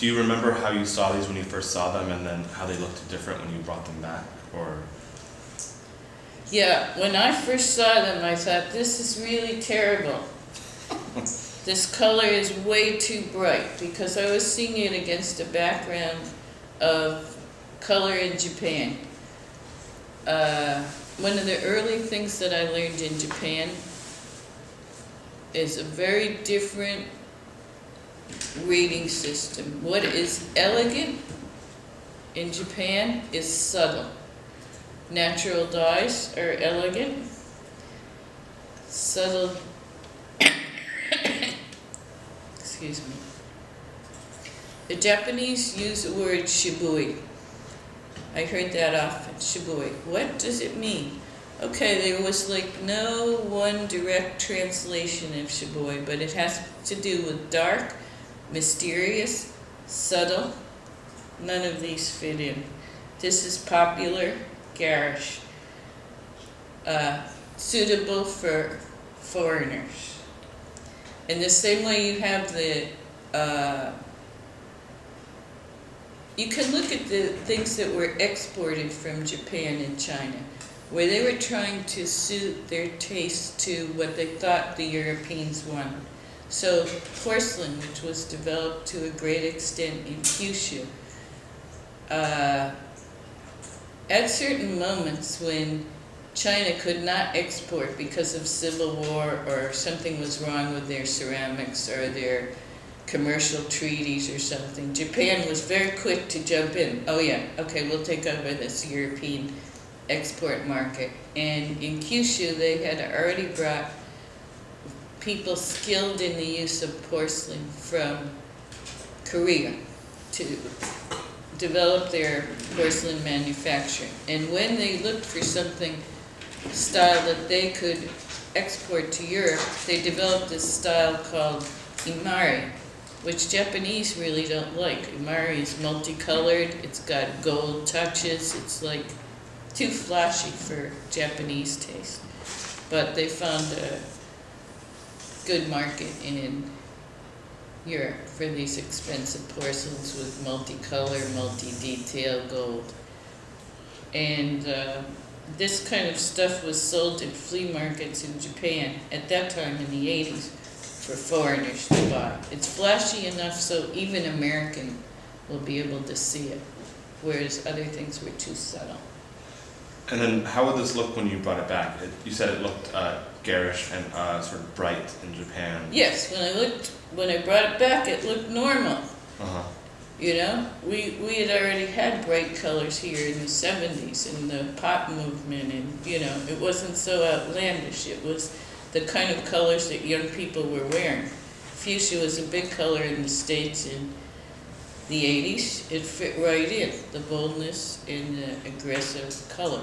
Do you remember how you saw these when you first saw them, and then how they looked different when you brought them back? Or Yeah, when I first saw them, I thought, this is really terrible. This color is way too bright, because I was seeing it against a background of color in Japan. One of the early things that I learned in Japan is a very different rating system. What is elegant in Japan is subtle. Natural dyes are elegant. Subtle, excuse me. The Japanese use the word shibui. I heard that often, shibui. What does it mean? Okay, there was like no one direct translation of shibui, but it has to do with dark, mysterious, subtle. None of these fit in. This is popular, garish, suitable for foreigners. In the same way you have the, you can look at the things that were exported from Japan and China, where they were trying to suit their taste to what they thought the Europeans wanted. So porcelain, which was developed to a great extent in Kyushu, at certain moments when China could not export because of civil war or something was wrong with their ceramics or their commercial treaties or something, Japan was very quick to jump in. Oh yeah, okay, we'll take over this European export market. And in Kyushu, they had already brought people skilled in the use of porcelain from Korea to develop their porcelain manufacturing. And when they looked for something, style that they could export to Europe, they developed this style called imari, which Japanese really don't like. Imari is multicolored, it's got gold touches, it's like too flashy for Japanese taste. But they found a good market in Europe for these expensive porcelains with multicolor, multi-detail gold. And this kind of stuff was sold in flea markets in Japan at that time in the 80s for foreigners to buy. It's flashy enough so even American will be able to see it, whereas other things were too subtle. And then how would this look when you brought it back? You said it looked garish and sort of bright in Japan. Yes, when I brought it back, it looked normal. Uh-huh. You know, we had already had bright colors here in the 70s in the pop movement, and you know, it wasn't so outlandish. It was the kind of colors that young people were wearing. Fuchsia was a big color in the States in the 80s. It fit right in, the boldness and the aggressive color.